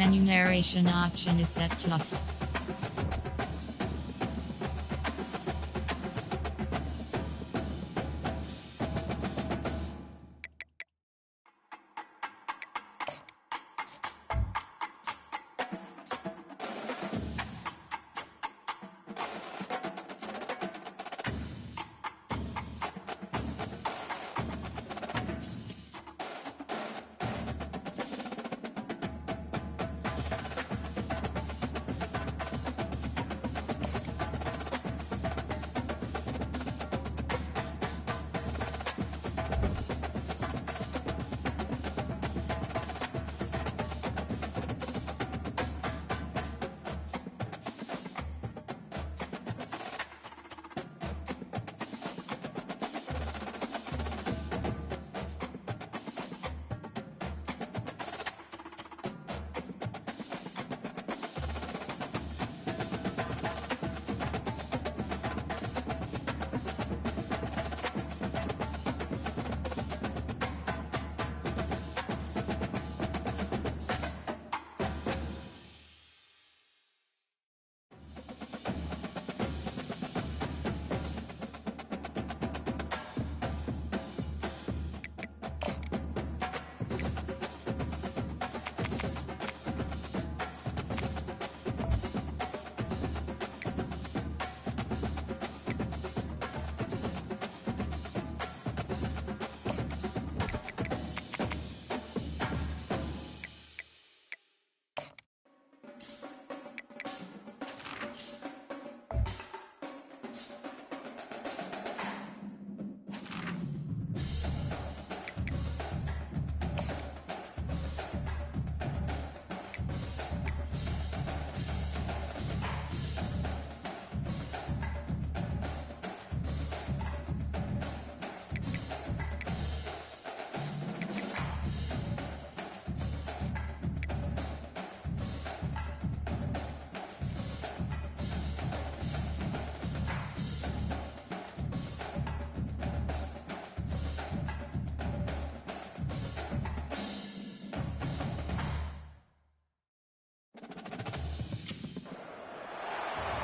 Menu narration option is set to off.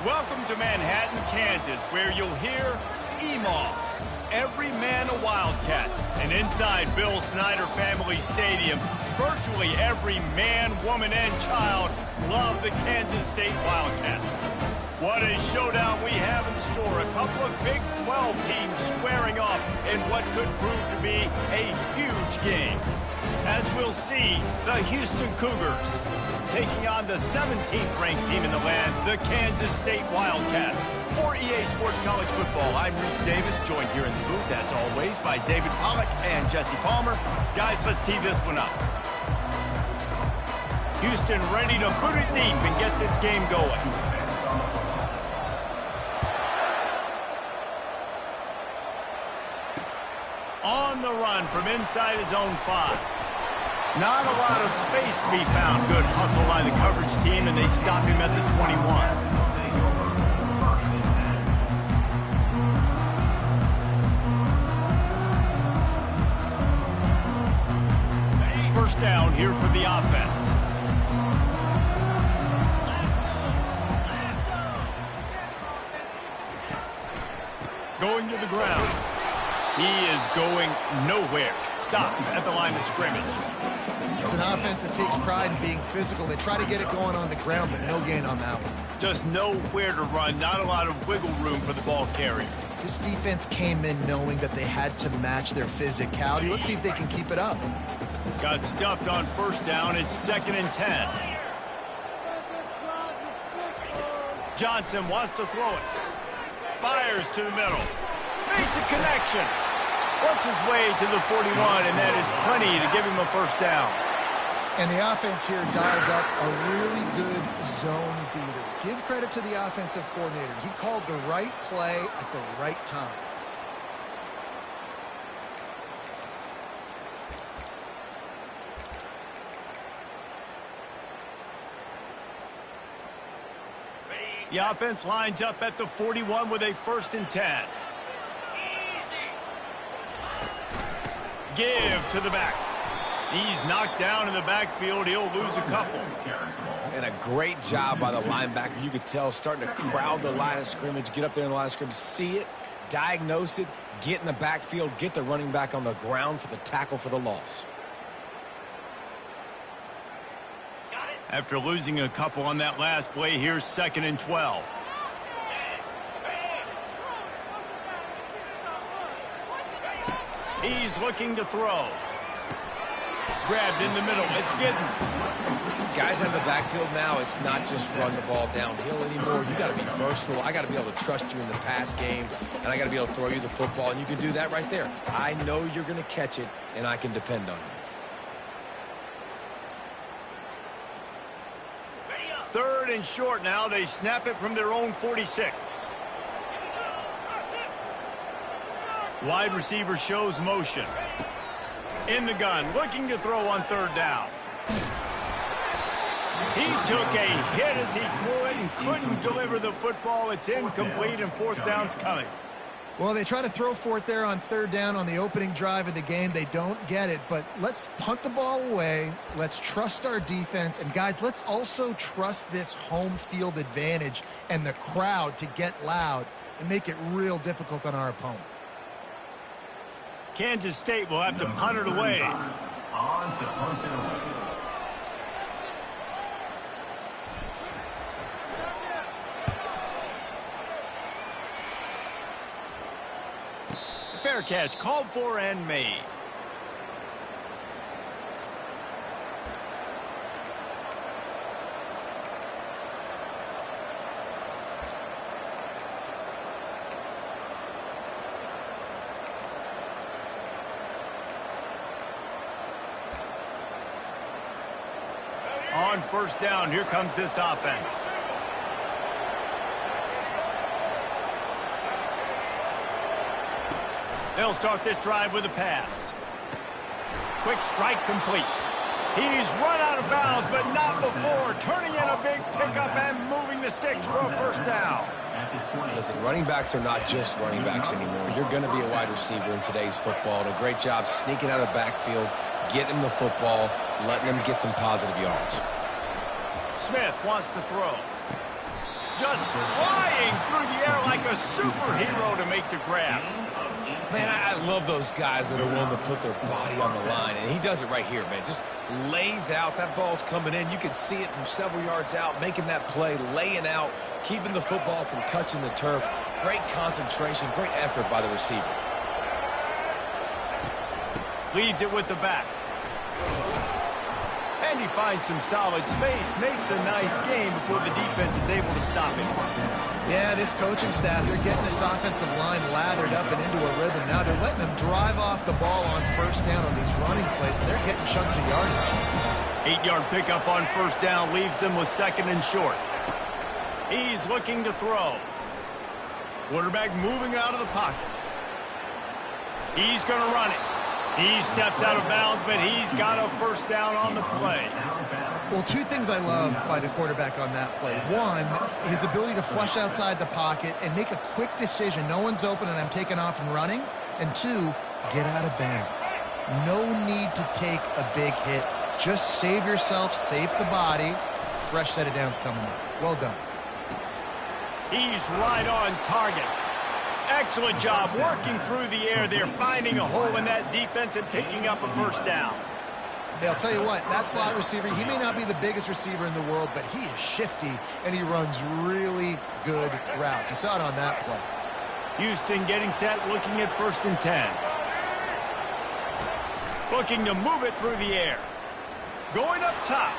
Welcome to Manhattan, Kansas, where you'll hear EMAW, every man a Wildcat. And inside Bill Snyder Family Stadium, virtually every man, woman, and child love the Kansas State Wildcats. What a showdown we have in store. A couple of Big 12 teams squaring off in what could prove to be a huge game. As we'll see, the Houston Cougars taking on the 17th ranked team in the land, the Kansas State Wildcats. For EA Sports College Football, I'm Reese Davis, joined here in the booth, as always, by David Pollack and Jesse Palmer. Guys, let's tee this one up. Houston ready to boot it deep and get this game going. On the run from inside his own 5. Not a lot of space to be found. Good hustle by the coverage team, and they stop him at the 21. First down here for the offense. Going to the ground. He is going nowhere. Stop at the line of scrimmage. It's an offense that takes pride in being physical. They try to get it going on the ground, but no gain on that one. Just nowhere to run. Not a lot of wiggle room for the ball carrier. This defense came in knowing that they had to match their physicality. Let's see if they can keep it up. Got stuffed on first down. It's 2nd and 10. Johnson wants to throw it. Fires to the middle. Makes a connection. Works his way to the 41, and that is plenty to give him a first down. And the offense here dialed up a really good zone beater. Give credit to the offensive coordinator. He called the right play at the right time. The offense lines up at the 41 with a 1st and 10. Give to the back. He's knocked down in the backfield. He'll lose a couple. And a great job by the linebacker. You could tell starting to crowd the line of scrimmage, get up there in the line of scrimmage, see it, diagnose it, get in the backfield, get the running back on the ground for the tackle for the loss. After losing a couple on that last play, here's 2nd and 12. He's looking to throw. Grabbed in the middle. It's Giddens. Guys out of the backfield now, it's not just run the ball downhill anymore. You got to be versatile. I got to be able to trust you in the pass game, and I got to be able to throw you the football, and you can do that right there. I know you're going to catch it, and I can depend on you. 3rd and short now. They snap it from their own 46. Wide receiver shows motion. In the gun, looking to throw on 3rd down. He took a hit as he threw it and couldn't deliver the football. It's incomplete, and 4th down's coming. Well, they try to throw for it there on 3rd down on the opening drive of the game. They don't get it, but let's punt the ball away. Let's trust our defense. And, guys, let's also trust this home field advantage and the crowd to get loud and make it real difficult on our opponent. Kansas State will have to punt it away. Fair catch, called for and made. On 1st down, here comes this offense. They'll start this drive with a pass. Quick strike complete. He's run out of bounds, but not before. Turning in a big pickup and moving the sticks for a 1st down. Listen, running backs are not just running backs anymore. You're going to be a wide receiver in today's football. And a great job sneaking out of the backfield, getting them the football, letting them get some positive yards. Smith wants to throw. Just flying through the air like a superhero to make the grab. Man, I love those guys that are willing to put their body on the line, and he does it right here, man. Just lays out. That ball's coming in. You can see it from several yards out, making that play, laying out, keeping the football from touching the turf. Great concentration, great effort by the receiver. Leaves it with the back. And he finds some solid space, makes a nice game before the defense is able to stop him. Yeah, this coaching staff, they're getting this offensive line lathered up and into a rhythm. Now they're letting them drive off the ball on 1st down on these running plays, and they're getting chunks of yardage. 8-yard pickup on 1st down leaves them with 2nd and short. He's looking to throw. Quarterback moving out of the pocket. He's going to run it. He steps out of bounds, but he's got a 1st down on the play. Well, 2 things I love by the quarterback on that play. 1, his ability to flush outside the pocket and make a quick decision. No one's open and I'm taking off and running. And 2, get out of bounds. No need to take a big hit. Just save yourself, save the body. Fresh set of downs coming up. Well done. He's right on target. Excellent job working through the air there, finding a hole in that defense and picking up a 1st down. Hey, I'll tell you what, that slot receiver, he may not be the biggest receiver in the world, but he is shifty, and he runs really good routes. You saw it on that play. Houston getting set, looking at 1st and 10. Looking to move it through the air. Going up top.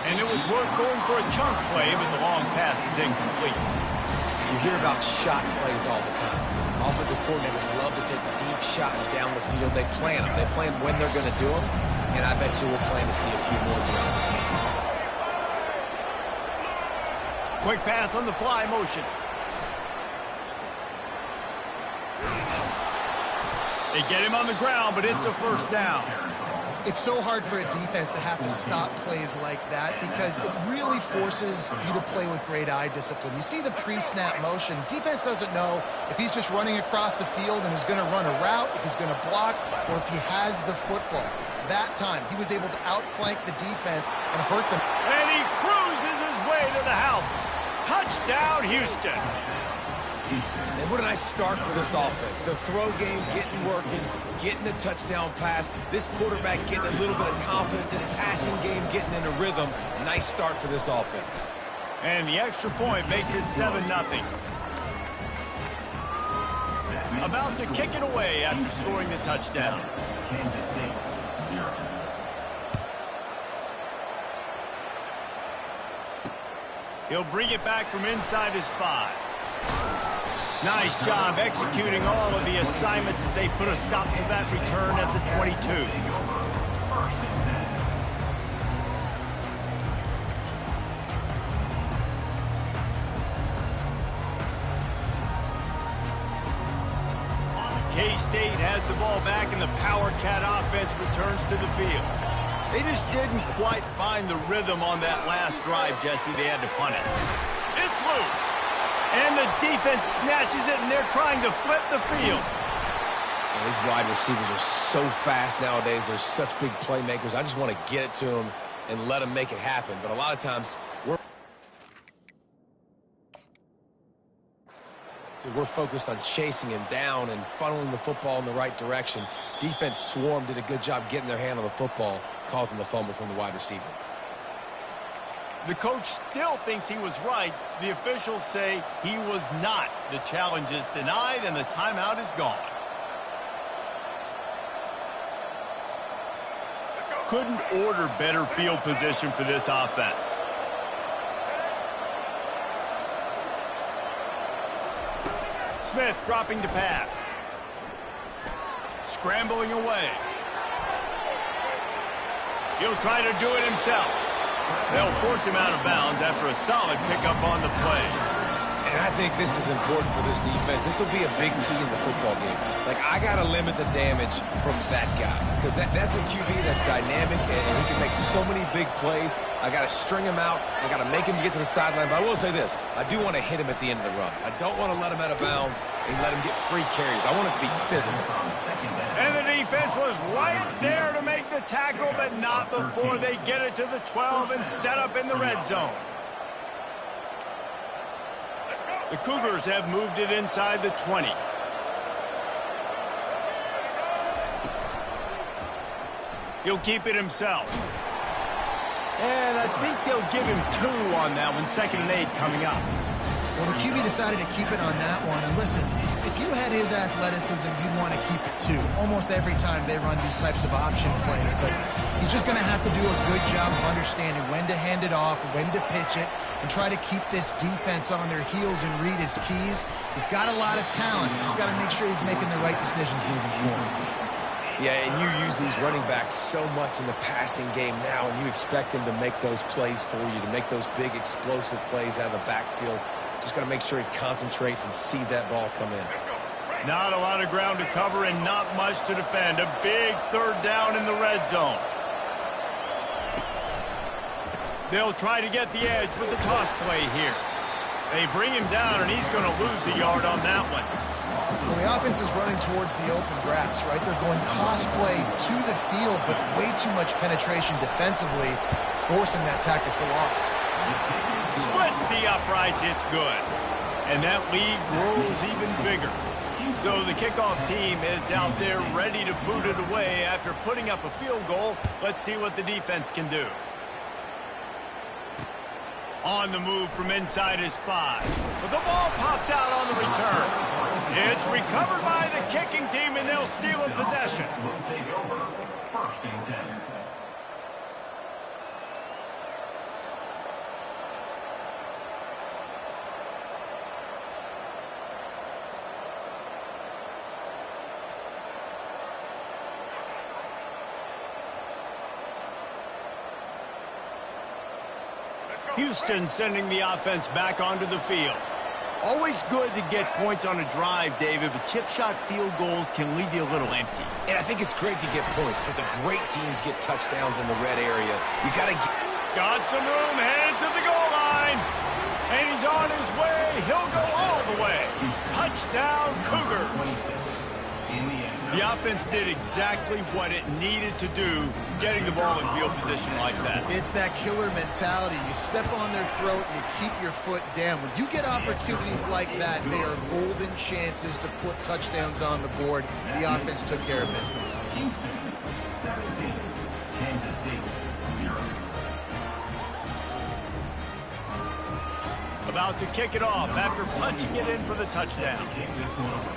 And it was worth going for a chunk play, but the long pass is incomplete. You hear about shot plays all the time. Offensive coordinators love to take deep shots down the field. They plan them. They plan when they're going to do them, and I bet you we'll plan to see a few more throughout this game. Quick pass on the fly motion. They get him on the ground, but it's a 1st down. It's so hard for a defense to have to stop plays like that because it really forces you to play with great eye discipline. You see the pre-snap motion. Defense doesn't know if he's just running across the field and is going to run a route, if he's going to block, or if he has the football. That time, he was able to outflank the defense and hurt them. And he cruises his way to the house. Touchdown, Houston. And what a nice start for this offense. The throw game getting working, getting the touchdown pass. This quarterback getting a little bit of confidence. This passing game getting into rhythm. Nice start for this offense. And the extra point makes it 7-0. About to kick it away after scoring the touchdown. Kansas City, 0. He'll bring it back from inside his 5. Nice job executing all of the assignments as they put a stop to that return at the 22. K-State has the ball back and the Power Cat offense returns to the field. They just didn't quite find the rhythm on that last drive, Jesse. They had to punt it. It's loose. And the defense snatches it, and they're trying to flip the field. And these wide receivers are so fast nowadays. They're such big playmakers. I just want to get it to them and let them make it happen. But a lot of times, we're focused on chasing him down and funneling the football in the right direction. Defense swarm did a good job getting their hand on the football, causing the fumble from the wide receiver. The coach still thinks he was right. The officials say he was not. The challenge is denied, and the timeout is gone. Couldn't order better field position for this offense. Smith dropping to pass. Scrambling away. He'll try to do it himself. They'll force him out of bounds after a solid pickup on the play. And I think this is important for this defense. This will be a big key in the football game. Like, I got to limit the damage from that guy. Because that's a QB that's dynamic, and he can make so many big plays. I got to string him out. I got to make him get to the sideline. But I will say this. I do want to hit him at the end of the runs. I don't want to let him out of bounds and let him get free carries. I want it to be physical. And the defense was right there to make the tackle, but not before they get it to the 12 and set up in the red zone. The Cougars have moved it inside the 20. He'll keep it himself. And I think they'll give him 2 on that one. 2nd and 8 coming up. Well, the QB decided to keep it on that one. And listen, if you had his athleticism, you'd want to keep it too. Almost every time they run these types of option plays. But he's just going to have to do a good job of understanding when to hand it off, when to pitch it, and try to keep this defense on their heels and read his keys. He's got a lot of talent. He's got to make sure he's making the right decisions moving forward. Yeah, and you use these running backs so much in the passing game now, and you expect him to make those plays for you, to make those big explosive plays out of the backfield. Just got to make sure he concentrates and see that ball come in. Not a lot of ground to cover and not much to defend. A big 3rd down in the red zone. They'll try to get the edge with the toss play here. They bring him down, and he's going to lose a yard on that one. Well, the offense is running towards the open grass, right? They're going toss play to the field, but way too much penetration defensively, forcing that tackle for loss. Splits the uprights, it's good. And that lead grows even bigger. So the kickoff team is out there ready to boot it away after putting up a field goal. Let's see what the defense can do. On the move from inside his 5. But the ball pops out on the return. It's recovered by the kicking team, and they'll steal a possession. Will take over 1st and 10. Houston sending the offense back onto the field. Always good to get points on a drive, David, but chip shot field goals can leave you a little empty. And I think it's great to get points, but the great teams get touchdowns in the red area. You got to get... Got some room, headed to the goal line. And he's on his way. He'll go all the way. Touchdown, Cougar. The offense did exactly what it needed to do, getting the ball in field position like that. It's that killer mentality. You step on their throat, you keep your foot down. When you get opportunities like that, they are golden chances to put touchdowns on the board. The offense took care of business. Houston, 17. Kansas City, 0. About to kick it off after punching it in for the touchdown. Take this one away.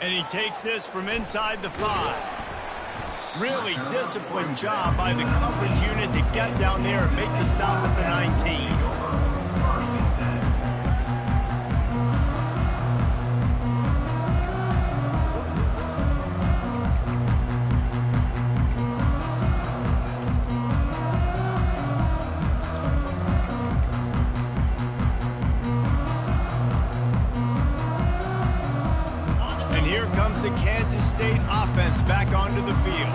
And he takes this from inside the 5. Really disciplined job by the coverage unit to get down there and make the stop at the 19. First and 10. The Kansas State offense back onto the field.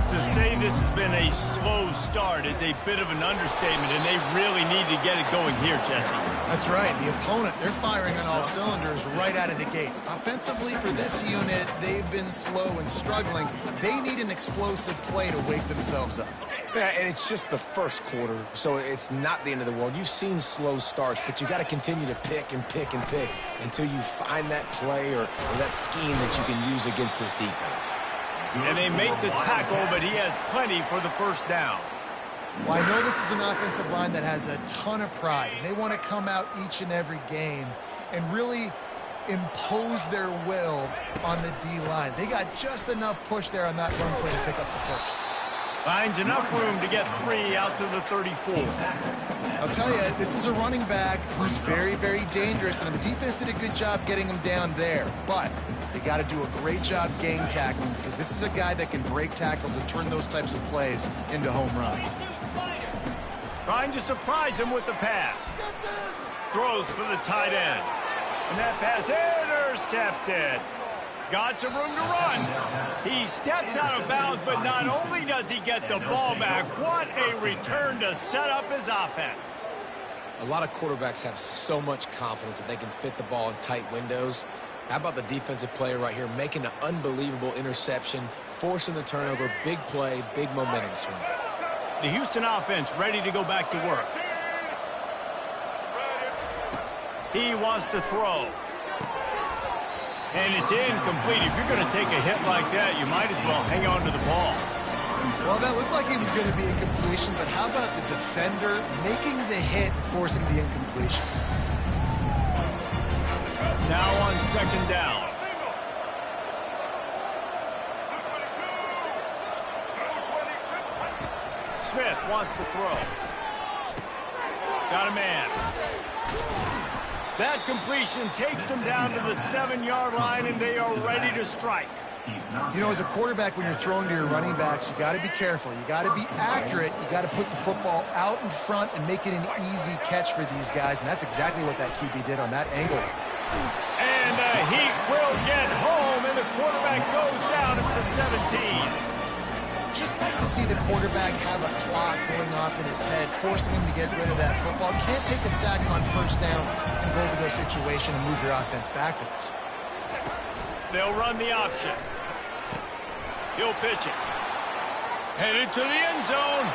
To say this has been a slow start is a bit of an understatement, and they really need to get it going here, Jesse. That's right. The opponent, they're firing on all cylinders right out of the gate. Offensively, for this unit, they've been slow and struggling. They need an explosive play to wake themselves up. Yeah, and it's just the first quarter, so it's not the end of the world. You've seen slow starts, but you got to continue to pick and pick and pick until you find that play or that scheme that you can use against this defense. And they make the tackle, but he has plenty for the first down. Well, I know this is an offensive line that has a ton of pride, and they want to come out each and every game and really impose their will on the D-line. They got just enough push there on that run play to pick up the first. Finds enough room to get 3 out to the 34. I'll tell you, this is a running back who's very, very dangerous, and the defense did a good job getting him down there. But they got to do a great job gang tackling, because this is a guy that can break tackles and turn those types of plays into home runs. Trying to surprise him with the pass. Throws for the tight end. And that pass intercepted. Got some room to run. He steps out of bounds, but not only does he get the ball back, what a return to set up his offense. A lot of quarterbacks have so much confidence that they can fit the ball in tight windows. How about the defensive player right here making an unbelievable interception, forcing the turnover, big play, big momentum swing. The Houston offense ready to go back to work. He wants to throw. And it's incomplete. If you're going to take a hit like that, you might as well hang on to the ball. Well, that looked like it was going to be a completion, but how about the defender making the hit and forcing the incompletion? Now on second down. Smith wants to throw. Got a man. That completion takes them down to the 7-yard line, and they are ready to strike. You know, as a quarterback, when you're throwing to your running backs, you got to be careful. You got to be accurate. You got to put the football out in front and make it an easy catch for these guys, and that's exactly what that QB did on that angle. And the Heat will get home, and the quarterback goes down at the 17. Just like to see the quarterback have a clock going off in his head, forcing him to get rid of that football. Can't take a sack on first down and goal-to-go situation and move your offense backwards. They'll run the option. He'll pitch it. Headed to the end zone,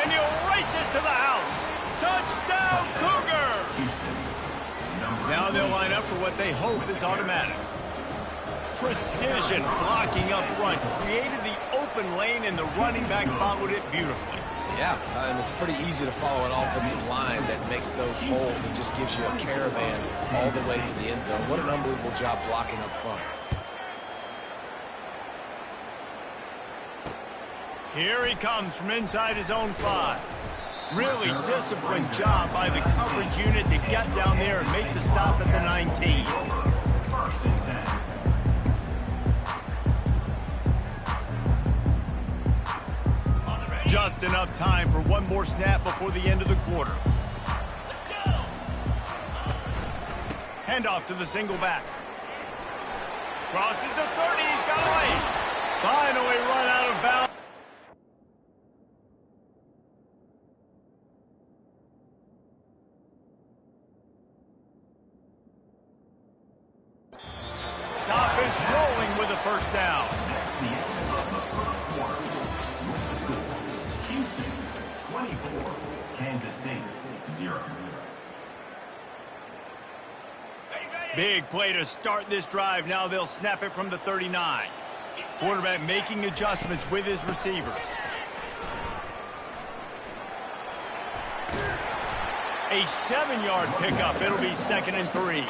and he'll race it to the house. Touchdown, Cougar! Now they'll line up for what they hope is automatic. Precision blocking up front, created the open lane, and the running back followed it beautifully. Yeah, and it's pretty easy to follow an offensive line that makes those holes and just gives you a caravan all the way to the end zone. What an unbelievable job blocking up front. Here he comes from inside his own 5. Really disciplined job by the coverage unit to get down there and make the stop at the 19. First and 10. Just enough time for one more snap before the end of the quarter. Handoff to the single back. Crosses the 30, he's got away. Finally run out of bounds. Offense rolling with a first down. The end of the first quarter. Houston, 24. Kansas State, 0. Big play to start this drive. Now they'll snap it from the 39. Quarterback making adjustments with his receivers. A 7-yard pickup. It'll be 2nd and 3.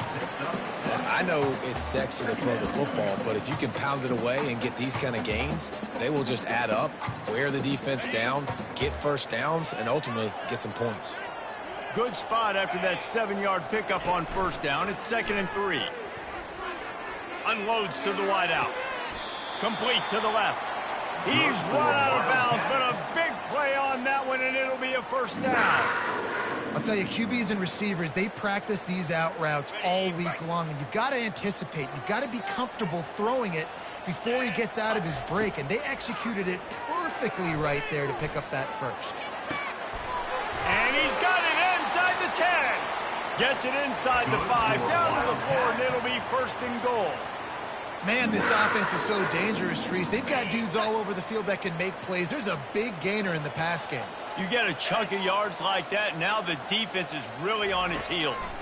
I know it's sexy to throw the football, but if you can pound it away and get these kind of gains, they will just add up, wear the defense down, get first downs, and ultimately get some points. Good spot after that 7-yard pickup on first down. It's 2nd and 3. Unloads to the wideout. Complete to the left. He's run out of bounds, but a big play on that one, and it'll be a first down. I'll tell you, QBs and receivers, they practice these out routes all week long, and you've got to anticipate. You've got to be comfortable throwing it before he gets out of his break, and they executed it perfectly right there to pick up that first. And he's got it inside the 10. Gets it inside the 5, down to the 4, and it'll be 1st and goal. Man, this offense is so dangerous, Reese. They've got dudes all over the field that can make plays. There's a big gainer in the pass game. You get a chunk of yards like that, now the defense is really on its heels.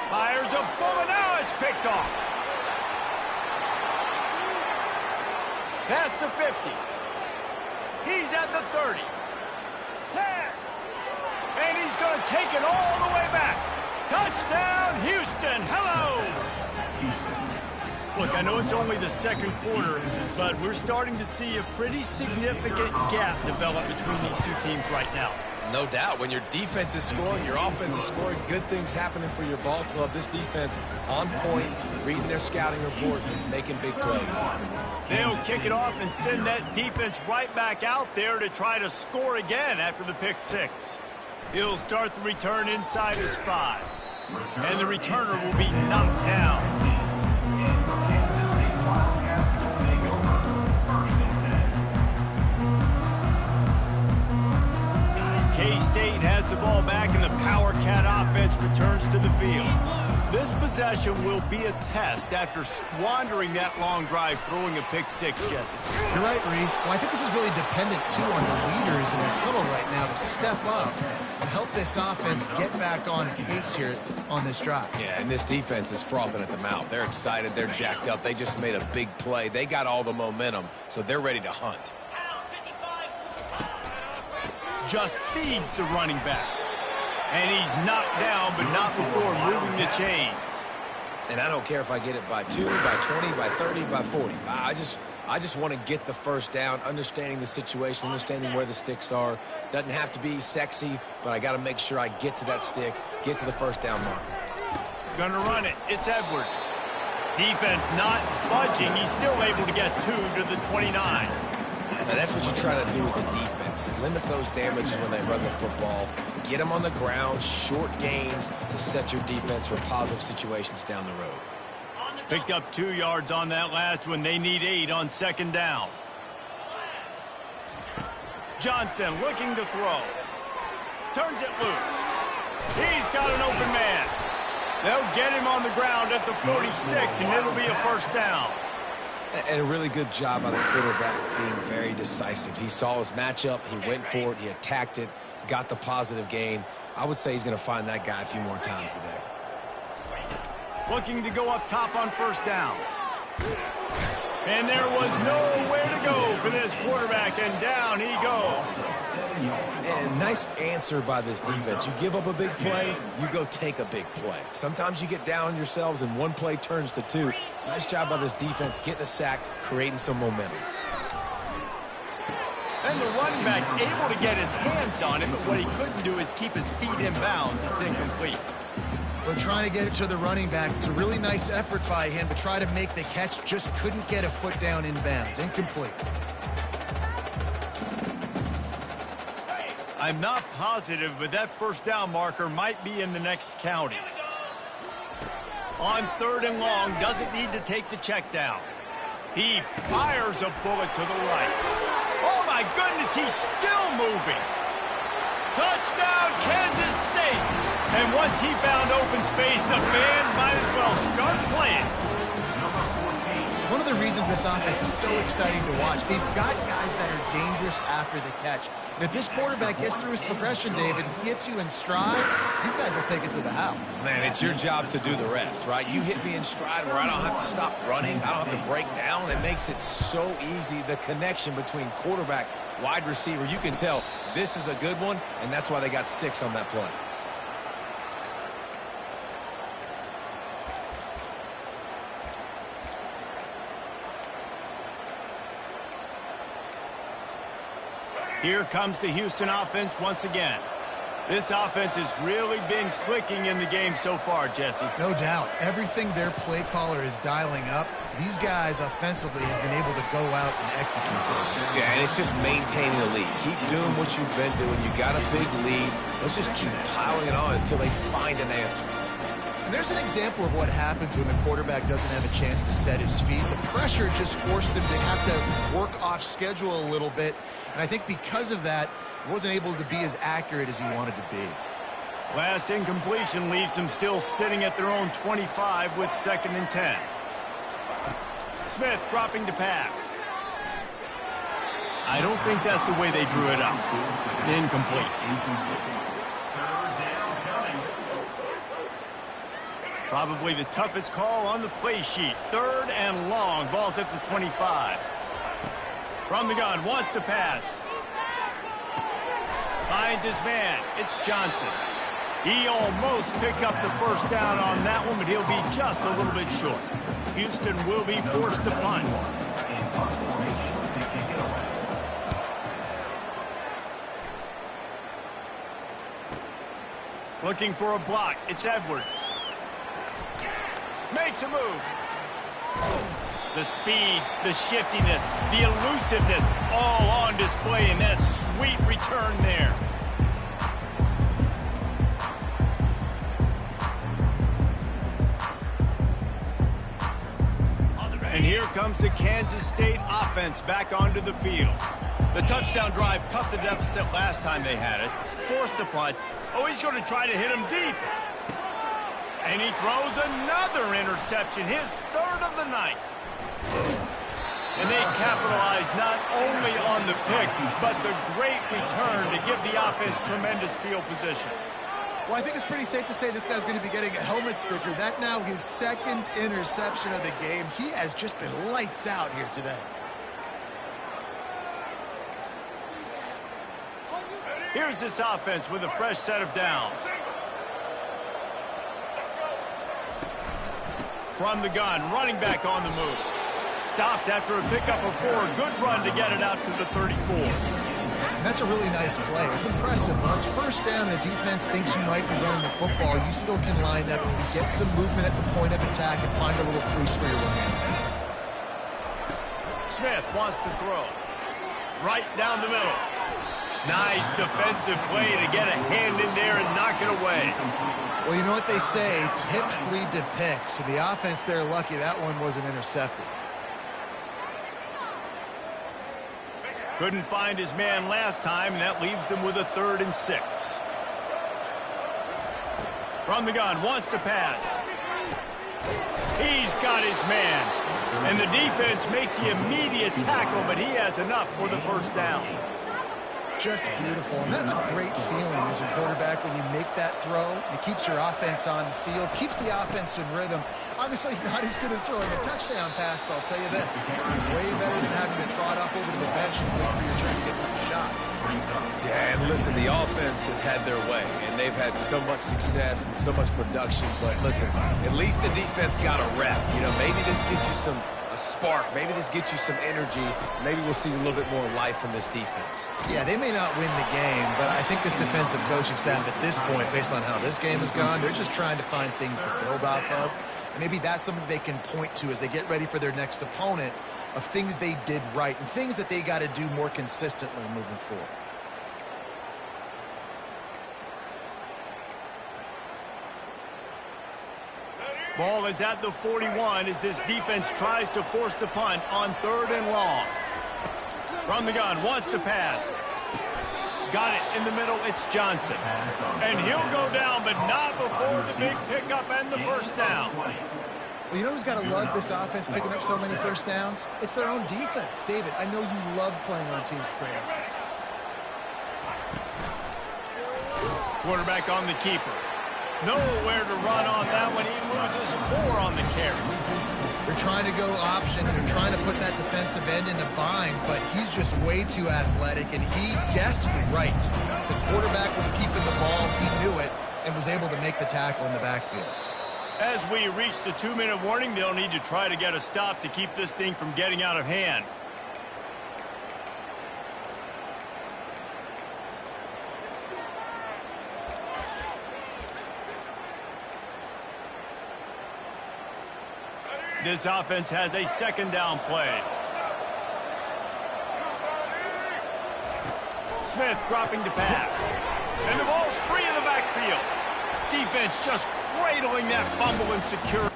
Fires a bullet, now it's picked off. Past the 50. He's at the 30. 10. And he's going to take it all the way back. Touchdown, Houston. Hello. Look, I know it's only the 2nd quarter, but we're starting to see a pretty significant gap develop between these two teams right now. No doubt. When your defense is scoring, your offense is scoring, good things happening for your ball club. This defense on point, reading their scouting report, making big plays. They'll kick it off and send that defense right back out there to try to score again after the pick 6. He'll start the return inside his 5. And the returner will be knocked down. K-State has the ball back, and the Power Cat offense returns to the field. This possession will be a test after squandering that long drive, throwing a pick 6, Jesse. You're right, Reese. Well, I think this is really dependent, too, on the leaders in this huddle right now to step up and help this offense get back on pace here on this drive. Yeah, and this defense is frothing at the mouth. They're excited. They're jacked up. They just made a big play. They got all the momentum, so they're ready to hunt. Just feeds the running back. And he's knocked down, but not before moving the chains. And I don't care if I get it by 2, by 20, by 30, by 40. I just want to get the first down, understanding the situation, understanding where the sticks are. Doesn't have to be sexy, but I got to make sure I get to that stick, get to the first down mark. Gonna run it. It's Edwards. Defense not budging. He's still able to get 2 to the 29. Now that's what you try to do as a defense. Limit those damages when they run the football. Get them on the ground, short gains to set your defense for positive situations down the road. Picked up 2 yards on that last one. They need 8 on 2nd down. Johnson looking to throw. Turns it loose. He's got an open man. They'll get him on the ground at the 46, and it'll be a first down. And a really good job by the quarterback being very decisive. He saw his matchup. He went for it. He attacked it, got the positive gain. I would say he's going to find that guy a few more times today. Looking to go up top on first down. And there was nowhere to go for this quarterback, and down he goes. And nice answer by this defense. You give up a big play, you go take a big play. Sometimes you get down on yourselves and one play turns to 2. Nice job by this defense, getting a sack, creating some momentum. And the running back able to get his hands on it, but what he couldn't do is keep his feet in bounds. It's incomplete. We're trying to get it to the running back. It's a really nice effort by him to try to make the catch. Just couldn't get a foot down in bounds. Incomplete. I'm not positive, but that first down marker might be in the next county. On 3rd and long, doesn't need to take the check down. He fires a bullet to the right. Oh, my goodness, he's still moving. Touchdown, Kansas State. And once he found open space, the band might as well start playing. One of the reasons this offense is so exciting to watch, they've got guys that are dangerous after the catch. And if this quarterback gets through his progression, David, hits you in stride, these guys will take it to the house. Man, it's your job to do the rest, right? You hit me in stride where I don't have to stop running. I don't have to break down. It makes it so easy, the connection between quarterback, wide receiver. You can tell this is a good one, and that's why they got 6 on that play. Here comes the Houston offense once again. This offense has really been clicking in the game so far, Jesse. No doubt. Everything their play caller is dialing up, these guys offensively have been able to go out and execute. Yeah, and it's just maintaining the lead. Keep doing what you've been doing. You got a big lead. Let's just keep piling it on until they find an answer. And there's an example of what happens when the quarterback doesn't have a chance to set his feet. The pressure just forced him to have to work off schedule a little bit. And I think because of that, he wasn't able to be as accurate as he wanted to be. Last incompletion leaves them still sitting at their own 25 with 2nd and 10. Smith dropping to pass. I don't think that's the way they drew it up. Incomplete. Probably the toughest call on the play sheet. 3rd and long. Ball's at the 25. From the gun, wants to pass. Finds his man. It's Johnson. He almost picked up the first down on that one, but he'll be just a little bit short. Houston will be forced to punt. Looking for a block. It's Edwards. Makes a move. The speed, the shiftiness, the elusiveness, all on display in that sweet return there. And here comes the Kansas State offense back onto the field. The touchdown drive cut the deficit last time they had it, forced the punt. Oh, he's going to try to hit him deep. And he throws another interception, his 3rd of the night. And they capitalize not only on the pick, but the great return to give the offense tremendous field position. Well, I think it's pretty safe to say this guy's going to be getting a helmet sticker. That now his 2nd interception of the game. He has just been lights out here today. Here's this offense with a fresh set of downs. From the gun, running back on the move. Stopped after a pickup of 4. Good run to get it out to the 34. And that's a really nice play. It's impressive. When it's first down, the defense thinks you might be running the football. You still can line up and get some movement at the point of attack and find a little crease for your running. Smith wants to throw. Right down the middle. Nice defensive play to get a hand in there and knock it away. Well, you know what they say, tips lead to picks. And the offense, they're lucky that one wasn't intercepted. Couldn't find his man last time, and that leaves him with a 3rd and 6. From the gun, wants to pass. He's got his man. And the defense makes the immediate tackle, but he has enough for the first down. Just beautiful, and that's a great feeling as a quarterback when you make that throw. It keeps your offense on the field, keeps the offense in rhythm. Obviously not as good as throwing a touchdown pass, but I'll tell you this, way better than having to trot off over to the bench and wait for your turn to get that shot. Yeah, and listen, the offense has had their way, and they've had so much success and so much production. But listen, at least the defense got a rep. You know, maybe this gets you a spark. Maybe this gets you some energy. Maybe we'll see a little bit more life from this defense. Yeah, they may not win the game, but I think this defensive coaching staff at this point, based on how this game has gone, they're just trying to find things to build off of. And maybe that's something they can point to as they get ready for their next opponent, of things they did right and things that they got to do more consistently moving forward. Ball is at the 41 as this defense tries to force the punt on 3rd and long. From the gun, wants to pass. Got it in the middle, it's Johnson. And he'll go down, but not before the big pickup and the first down. Well, you know who's got to love this offense picking up so many first downs? It's their own defense. David, I know you love playing on teams with great offenses. Quarterback on the keeper. Nowhere to run on that one. He loses 4 on the carry. They're trying to go option, and they're trying to put that defensive end in a bind, but he's just way too athletic, and he guessed right. The quarterback was keeping the ball. He knew it and was able to make the tackle in the backfield. As we reach the 2-minute warning, they'll need to try to get a stop to keep this thing from getting out of hand. This offense has a 2nd down play. Smith dropping to pass. And the ball's free in the backfield. Defense just cradling that fumble and secure.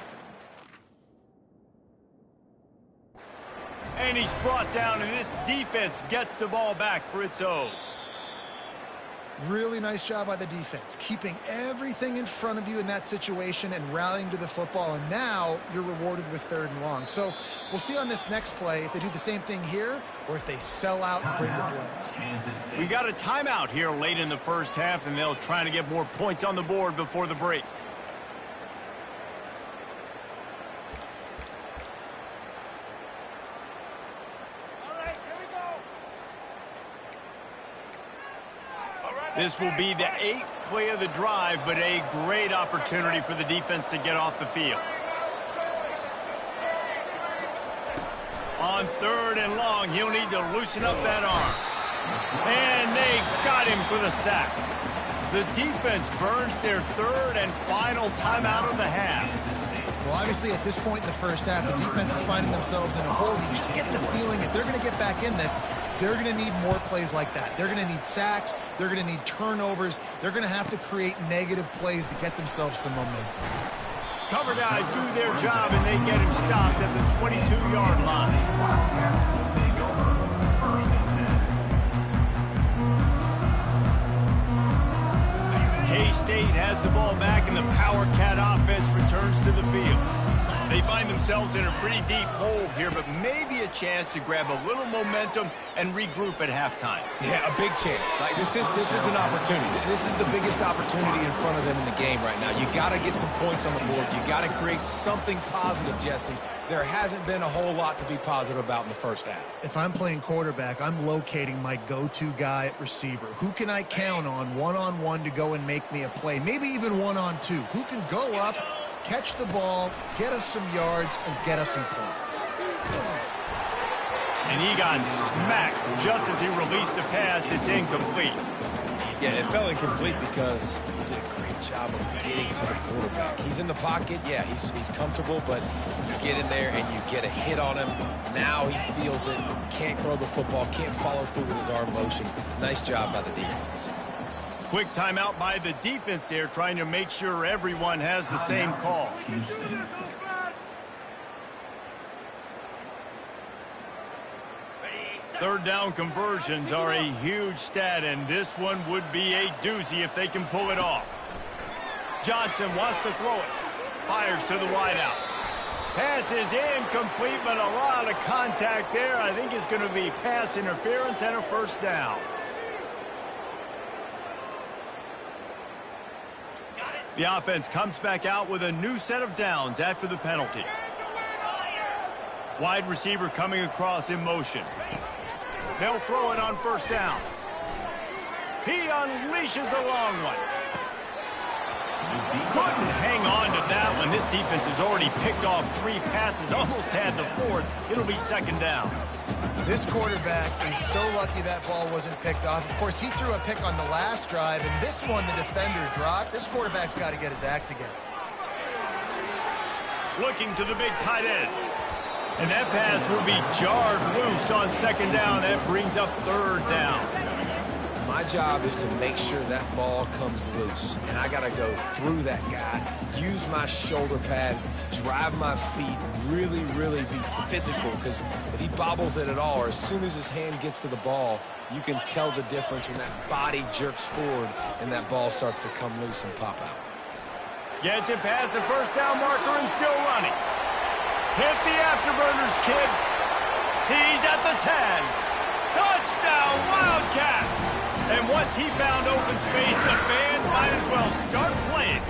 And he's brought down, and this defense gets the ball back for its own. Really nice job by the defense, keeping everything in front of you in that situation and rallying to the football, and now you're rewarded with 3rd and long. So we'll see on this next play if they do the same thing here or if they sell out and bring the blitz. We got a timeout here late in the first half, and they'll try to get more points on the board before the break. This will be the 8th play of the drive, but a great opportunity for the defense to get off the field. On 3rd and long, he'll need to loosen up that arm. And they got him for the sack. The defense burns their 3rd and final timeout of the half. Well, obviously, at this point in the first half, the defense is finding themselves in a hole. You just get the feeling if they're going to get back in this, they're going to need more plays like that. They're going to need sacks. They're going to need turnovers. They're going to have to create negative plays to get themselves some momentum. Cover guys do their job, and they get him stopped at the 22-yard line. K-State has the ball back, and the Power Cat offense returns to the field. They find themselves in a pretty deep hole here, but maybe a chance to grab a little momentum and regroup at halftime. Yeah, a big chance. Like this is an opportunity. This is the biggest opportunity in front of them in the game right now. You got to get some points on the board. You got to create something positive, Jesse. There hasn't been a whole lot to be positive about in the first half. If I'm playing quarterback, I'm locating my go-to guy at receiver. Who can I count on one-on-one to go and make me a play? Maybe even one-on-two. Who can go up, catch the ball, get us some yards, and get us some points? And he got smacked just as he released the pass. It's incomplete. Yeah, it fell incomplete because he did a great job of getting to the quarterback. He's in the pocket. Yeah, he's comfortable, but you get in there and you get a hit on him. Now he feels it. Can't throw the football. Can't follow through with his arm motion. Nice job by the defense. Quick timeout by the defense there, trying to make sure everyone has the same call. Third down conversions are a huge stat, and this one would be a doozy if they can pull it off. Johnson wants to throw it. Fires to the wideout. Pass is incomplete, but a lot of contact there. I think it's going to be pass interference and a first down. The offense comes back out with a new set of downs after the penalty. Wide receiver coming across in motion. They'll throw it on first down. He unleashes a long one. Couldn't hang on to that one. This defense has already picked off 3 passes, almost had the 4th. It'll be second down. This quarterback is so lucky that ball wasn't picked off. Of course, he threw a pick on the last drive, and this one the defender dropped. This quarterback's got to get his act together. Looking to the big tight end. And that pass will be jarred loose on second down. That brings up third down. My job is to make sure that ball comes loose. And I got to go through that guy, use my shoulder pad, drive my feet, really, really be physical. Because if he bobbles it at all, or as soon as his hand gets to the ball, you can tell the difference when that body jerks forward and that ball starts to come loose and pop out. Gets it past the first down marker and still running. Hit the afterburners, kid. He's at the 10. Touchdown, Wildcats! And once he found open space, the band might as well start playing.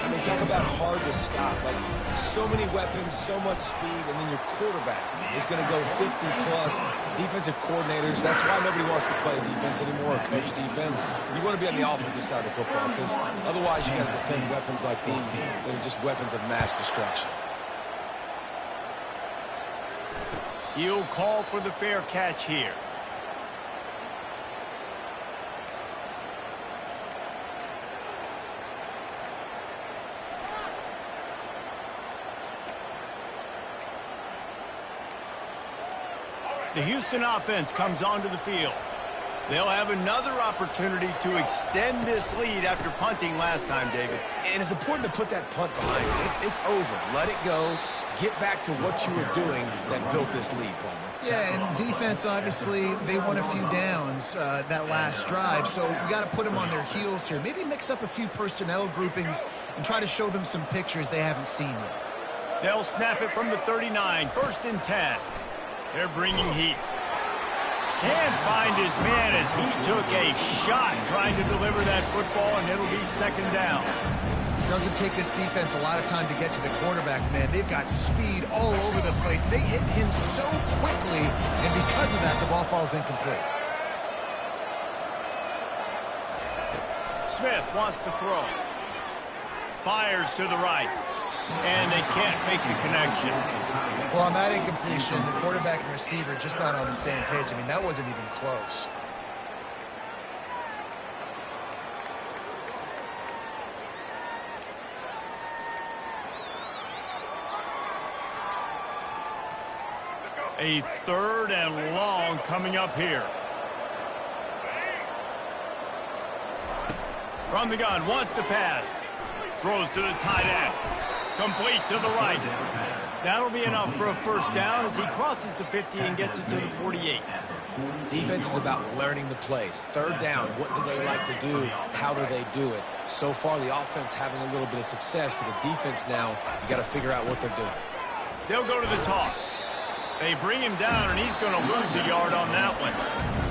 I mean, talk about hard to stop. Like, so many weapons, so much speed, and then your quarterback is going to go 50-plus. Defensive coordinators, that's why nobody wants to play defense anymore or coach defense. You want to be on the offensive side of the football because otherwise you got to defend weapons like these that are just weapons of mass destruction. He'll call for the fair catch here. The Houston offense comes onto the field. They'll have another opportunity to extend this lead after punting last time, David. And it's important to put that punt behind you. It's over. Let it go. Get back to what you were doing that built this lead, Palmer. Yeah, and defense, obviously, they won a few downs that last drive, so we got to put them on their heels here. Maybe mix up a few personnel groupings and try to show them some pictures they haven't seen yet. They'll snap it from the 39, 1st and 10. They're bringing heat. Can't find his man as he took a shot trying to deliver that football, and it'll be 2nd down. Doesn't take this defense a lot of time to get to the quarterback, man. They've got speed all over the place. They hit him so quickly, and because of that, the ball falls incomplete. Smith wants to throw. Fires to the right. And they can't make the connection. Well, on that incompletion, the quarterback and receiver just not on the same page. I mean, that wasn't even close. A 3rd and long coming up here. From the gun, wants to pass. Throws to the tight end. Complete to the right. That'll be enough for a 1st down as he crosses the 50 and gets it to the 48. Defense is about learning the plays. 3rd down, what do they like to do? How do they do it? So far, the offense having a little bit of success, but the defense now, you got to figure out what they're doing. They'll go to the toss. They bring him down, and he's going to lose a yard on that one.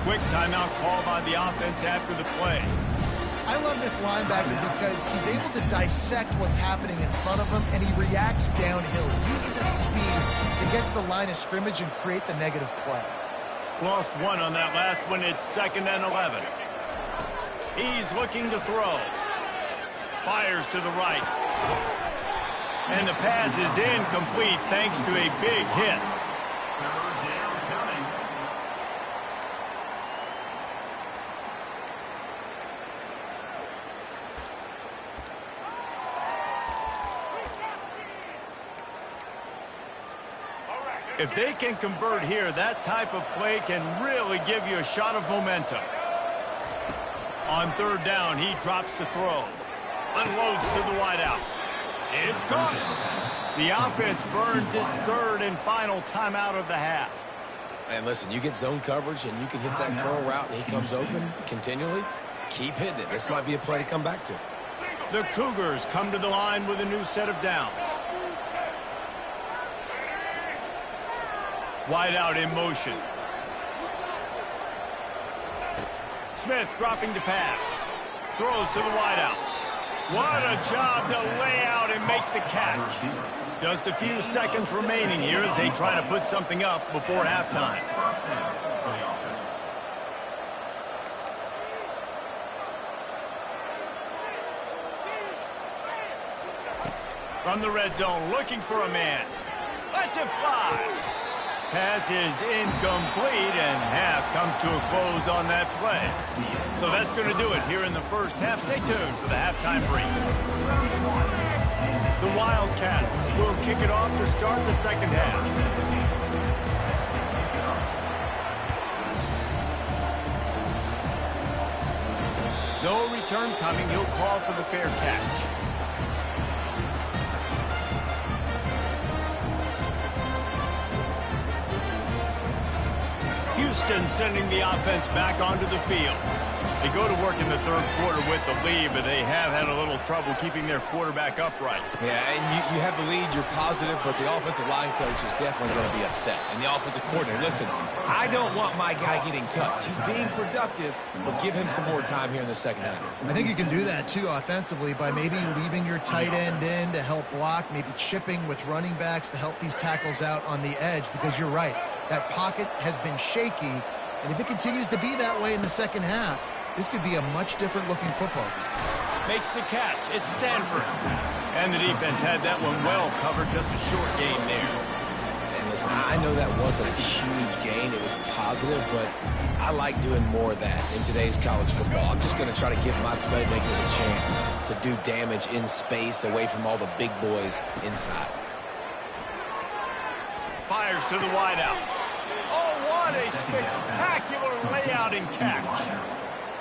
Quick timeout call by the offense after the play. I love this linebacker because he's able to dissect what's happening in front of him, and he reacts downhill. He uses his speed to get to the line of scrimmage and create the negative play. Lost 1 on that last one. It's 2nd and 11. He's looking to throw. Fires to the right. And the pass is incomplete thanks to a big hit. If they can convert here, that type of play can really give you a shot of momentum. On 3rd down, he drops to throw. Unloads to the wideout. It's caught. The offense burns its 3rd and final timeout of the half. And listen, you get zone coverage and you can hit that curl route and he comes open continually. Keep hitting it. This might be a play to come back to. The Cougars come to the line with a new set of downs. Wide out in motion. Smith dropping to pass. Throws to the wideout. What a job to lay out and make the catch. Just a few seconds remaining here as they try to put something up before halftime. From the red zone, looking for a man. Lets it fly. Pass is incomplete, and half comes to a close on that play. So that's going to do it here in the first half. Stay tuned for the halftime break. The Wildcats will kick it off to start the 2nd half. No return coming. He'll call for the fair catch. Houston sending the offense back onto the field. They go to work in the third quarter with the lead, but they have had a little trouble keeping their quarterback upright. Yeah, and you have the lead, you're positive, but the offensive line coach is definitely going to be upset. And the offensive coordinator, listen, I don't want my guy getting touched. He's being productive, but give him some more time here in the second half. I think you can do that, too, offensively, by maybe leaving your tight end in to help block, maybe chipping with running backs to help these tackles out on the edge, because you're right. That pocket has been shaky, and if it continues to be that way in the second half, this could be a much different looking football game. Makes the catch. It's Sanford. And the defense had that one well covered. Just a short gain there. And listen, I know that wasn't a huge gain. It was positive, but I like doing more of that in today's college football. I'm just going to try to give my playmakers a chance to do damage in space away from all the big boys inside. Fires to the wideout. Oh, what a spectacular layout and catch.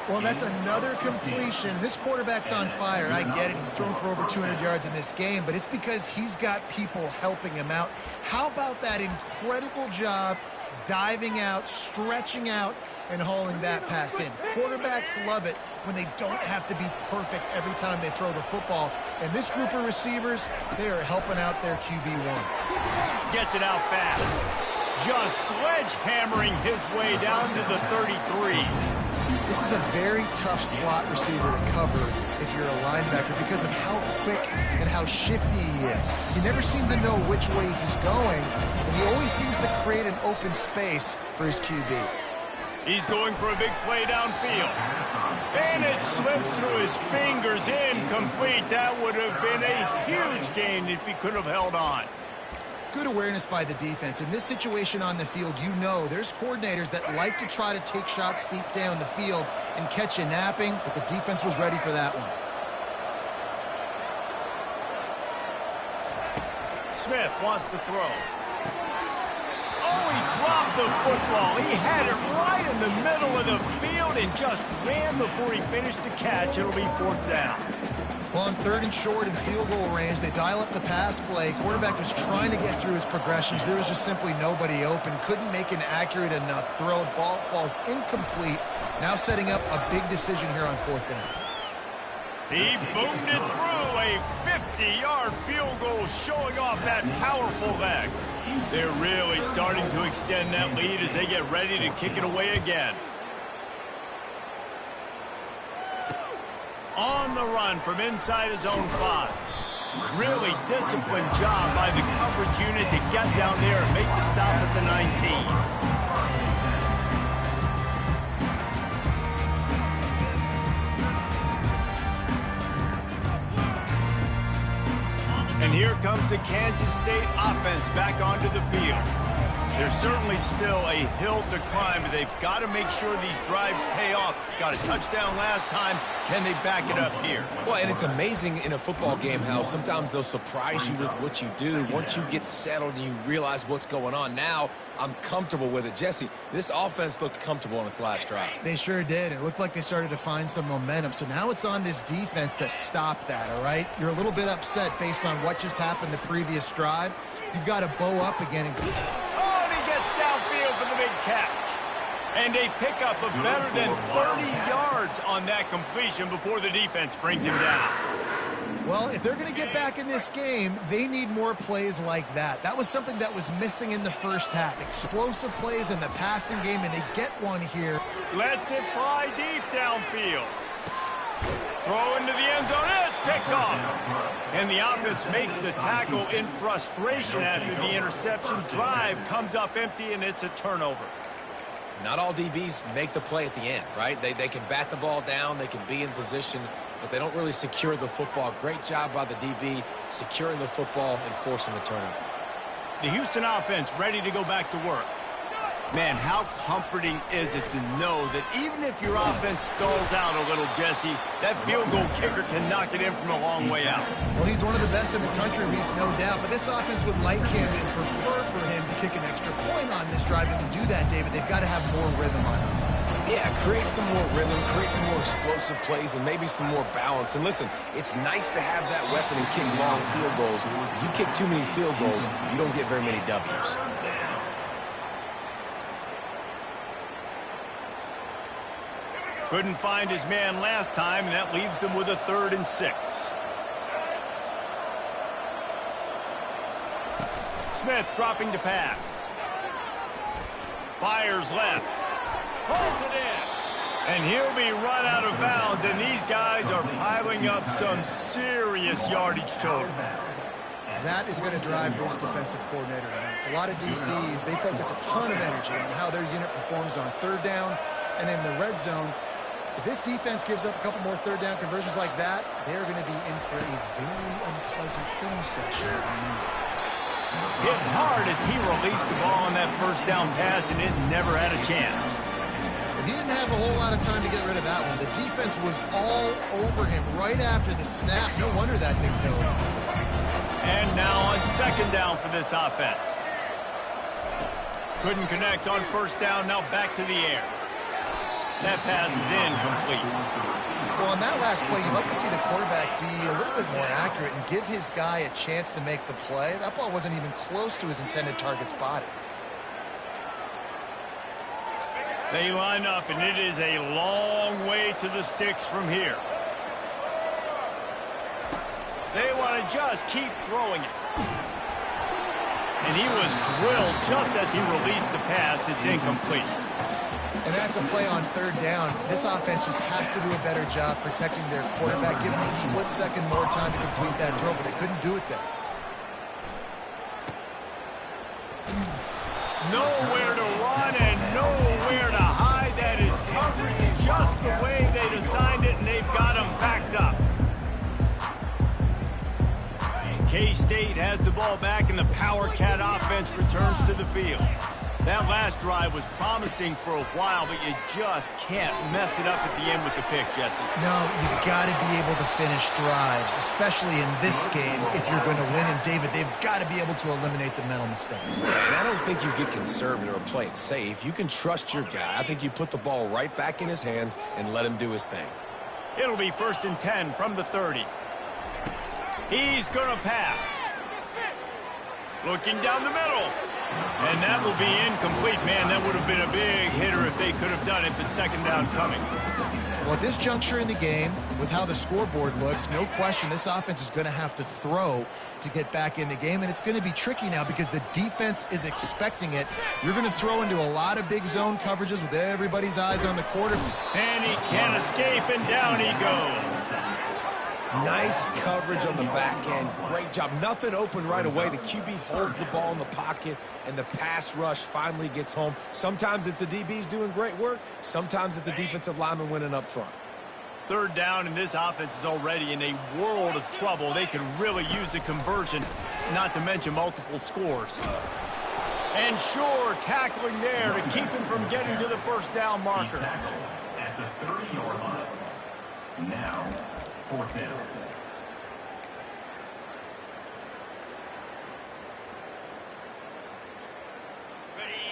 Well, that's another completion. This quarterback's on fire. I get it. He's thrown for over 200 yards in this game, but it's because he's got people helping him out. How about that incredible job diving out, stretching out, and hauling that pass in? Quarterbacks love it when they don't have to be perfect every time they throw the football. And this group of receivers, they are helping out their QB1. Gets it out fast. Just sledgehammering his way down to the 33. This is a very tough slot receiver to cover if you're a linebacker because of how quick and how shifty he is. You never seem to know which way he's going, and he always seems to create an open space for his QB. He's going for a big play downfield. And it slips through his fingers, incomplete. That would have been a huge gain if he could have held on. Good awareness by the defense. In this situation on the field, you know there's coordinators that like to try to take shots deep down the field and catch you napping, but the defense was ready for that one. Smith wants to throw. Oh, he dropped the football. He had it right in the middle of the field and just ran before he finished the catch. It'll be fourth down. Well, on third and short and field goal range, they dial up the pass play. Quarterback was trying to get through his progressions. There was just simply nobody open. Couldn't make an accurate enough throw. Ball falls incomplete. Now setting up a big decision here on fourth down. He boomed it through a 50-yard field goal, showing off that powerful leg. They're really starting to extend that lead as they get ready to kick it away again. On the run from inside his own 5. Really disciplined job by the coverage unit to get down there and make the stop at the 19. And here comes the Kansas State offense back onto the field. There's certainly still a hill to climb, but they've got to make sure these drives pay off. Got a touchdown last time. Can they back it up here? Well, and it's amazing in a football game how sometimes they'll surprise you with what you do. Once you get settled and you realize what's going on, now I'm comfortable with it. Jesse, this offense looked comfortable on its last drive. They sure did. It looked like they started to find some momentum. So now it's on this defense to stop that, all right? You're a little bit upset based on what just happened the previous drive. You've got to bow up again. Downfield for the big catch. And a pickup of better than 30 yards on that completion before the defense brings him down. Well, if they're going to get back in this game, they need more plays like that. That was something that was missing in the first half. Explosive plays in the passing game, and they get one here. Lets it fly deep downfield. Throw into the end zone. It's picked off. And the offense makes the tackle in frustration after the interception. Drive comes up empty, and it's a turnover. Not all DBs make the play at the end, right? They can bat the ball down. They can be in position, but they don't really secure the football. Great job by the DB securing the football and forcing the turnover. The Houston offense ready to go back to work. Man, how comforting is it to know that even if your offense stalls out a little, Jesse, that field goal kicker can knock it in from a long way out. Well, he's one of the best in the country, Reese, no doubt. But this offense would like him and prefer for him to kick an extra point on this drive. And to do that, David, they've got to have more rhythm on offense. Yeah, create some more rhythm, create some more explosive plays, and maybe some more balance. And listen, it's nice to have that weapon and kick long field goals. If you kick too many field goals, you don't get very many W's. Couldn't find his man last time, and that leaves him with a 3rd and 6. Smith dropping to pass. Fires left. Pulls it in. And he'll be run out of bounds, and these guys are piling up some serious yardage totals. That is going to drive this defensive coordinator nuts. A lot of DCs, they focus a ton of energy on how their unit performs on 3rd down and in the red zone. If this defense gives up a couple more 3rd down conversions like that, they're going to be in for a very unpleasant film session. Hit hard as he released the ball on that 1st down pass, and it never had a chance. He didn't have a whole lot of time to get rid of that one. The defense was all over him right after the snap. No wonder that thing failed. And now on 2nd down for this offense. Couldn't connect on 1st down, now back to the air. That pass is incomplete. Well, on that last play, you'd like to see the quarterback be a little bit more accurate and give his guy a chance to make the play. That ball wasn't even close to his intended target's body. They line up, and it is a long way to the sticks from here. They want to just keep throwing it. And he was drilled just as he released the pass. It's incomplete. And that's a play on 3rd down. This offense just has to do a better job protecting their quarterback, giving a split second more time to complete that throw, but they couldn't do it there. Nowhere to run and nowhere to hide. That is coverage just the way they designed it, and they've got him packed up. K-State has the ball back, and the Power Cat offense returns to the field. That last drive was promising for a while, but you just can't mess it up at the end with the pick, Jesse. No, you've got to be able to finish drives, especially in this game if you're going to win. And, David, they've got to be able to eliminate the mental mistakes. And I don't think you get conservative or play it safe. You can trust your guy. I think you put the ball right back in his hands and let him do his thing. It'll be 1st and 10 from the 30. He's going to pass. Looking down the middle. And that will be incomplete. Man, that would have been a big hitter if they could have done it, but 2nd down coming. Well, at this juncture in the game, with how the scoreboard looks, no question this offense is going to have to throw to get back in the game, and it's going to be tricky now because the defense is expecting it. You're going to throw into a lot of big zone coverages with everybody's eyes on the quarterback. And he can't escape, and down he goes. Nice coverage on the back end. Great job. Nothing open right away. The QB holds the ball in the pocket, and the pass rush finally gets home. Sometimes it's the DBs doing great work. Sometimes it's the defensive lineman winning up front. 3rd down, and this offense is already in a world of trouble. They could really use a conversion, not to mention multiple scores. And sure, tackling there to keep him from getting to the 1st down marker. At the 30-yard line. Now, 4th down.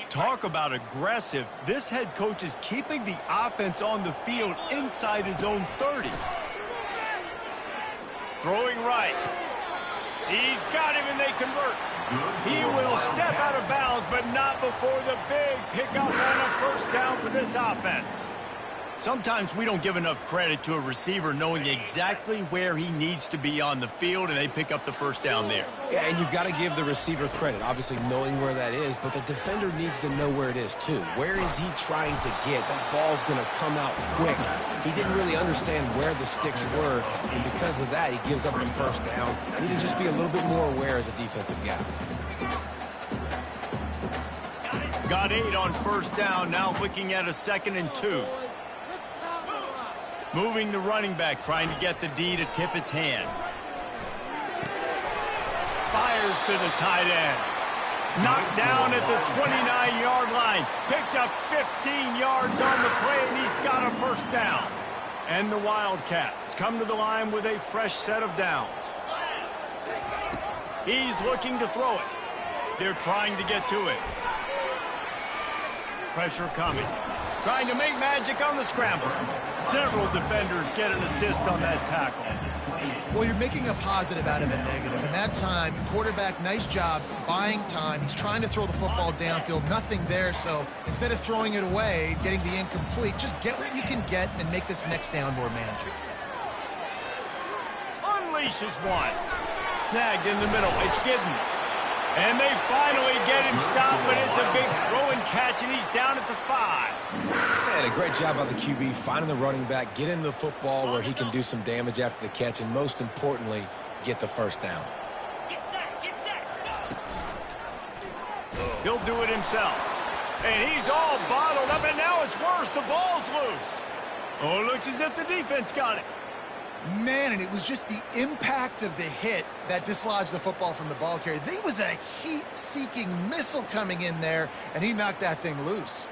Talk about aggressive. This head coach is keeping the offense on the field inside his own 30. Throwing right. He's got him, and they convert. He will step out of bounds, but not before the big pickup on a 1st down for this offense. Sometimes we don't give enough credit to a receiver knowing exactly where he needs to be on the field, and they pick up the 1st down there. Yeah, and you've got to give the receiver credit, obviously knowing where that is, but the defender needs to know where it is too. Where is he trying to get? That ball's going to come out quick. He didn't really understand where the sticks were, and because of that, he gives up the 1st down. You need to just be a little bit more aware as a defensive guy. Got 8 on 1st down, now looking at a 2nd and 2. Moving the running back, trying to get the D to tip its hand. Fires to the tight end. Knocked down at the 29-yard line. Picked up 15 yards on the play, and he's got a 1st down. And the Wildcats come to the line with a fresh set of downs. He's looking to throw it. They're trying to get to it. Pressure coming. trying to make magic on the scramble. Several defenders get an assist on that tackle. Well, you're making a positive out of a negative. And that time, quarterback, nice job buying time. He's trying to throw the football downfield. Nothing there. So instead of throwing it away, getting the incomplete, just get what you can get and make this next down more manageable. Unleashes one. Snagged in the middle. It's Giddens. And they finally get him stopped, but it's a big throw and catch, and he's down at the 5. Man, a great job by the QB, finding the running back, getting the football where he can do some damage after the catch, and most importantly, get the first down. Get set. He'll do it himself. And he's all bottled up, and now it's worse. The ball's loose. Oh, it looks as if the defense got it. Man, and it was just the impact of the hit that dislodged the football from the ball carrier. There was a heat-seeking missile coming in there, and he knocked that thing loose.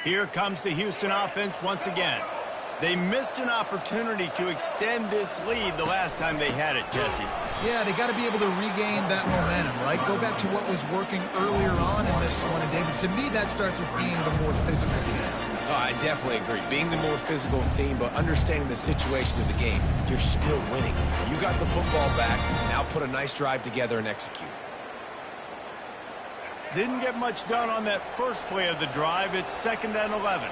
Here comes the Houston offense once again. They missed an opportunity to extend this lead the last time they had it, Jesse. Yeah, they got to be able to regain that momentum, right? Go back to what was working earlier on in this one. And, David, to me, that starts with being the more physical team. Oh, I definitely agree. Being the more physical team, but understanding the situation of the game. You're still winning. You got the football back. Now put a nice drive together and execute. Didn't get much done on that first play of the drive. It's 2nd and 11.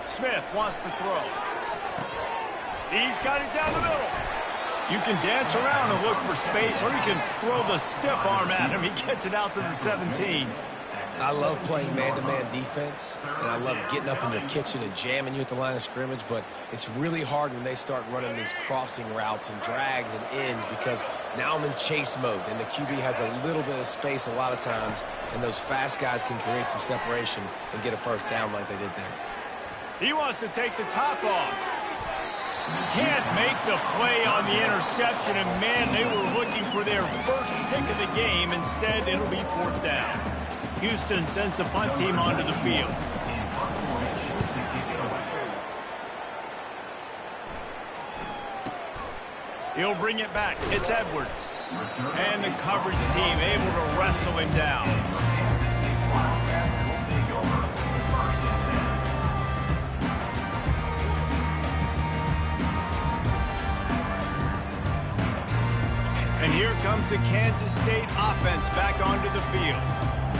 Smith wants to throw. He's got it down the middle. You can dance around and look for space, or you can throw the stiff arm at him. He gets it out to the 17. I love playing man-to-man defense, and I love getting up in your kitchen and jamming you at the line of scrimmage, but it's really hard when they start running these crossing routes and drags and ends because now I'm in chase mode, and the QB has a little bit of space a lot of times, and those fast guys can create some separation and get a first down like they did there. He wants to take the top off. Can't make the play on the interception, and man, they were looking for their first pick of the game. Instead, it'll be 4th down. Houston sends the punt team onto the field. He'll bring it back. It's Edwards. And the coverage team able to wrestle him down. And here comes the Kansas State offense back onto the field.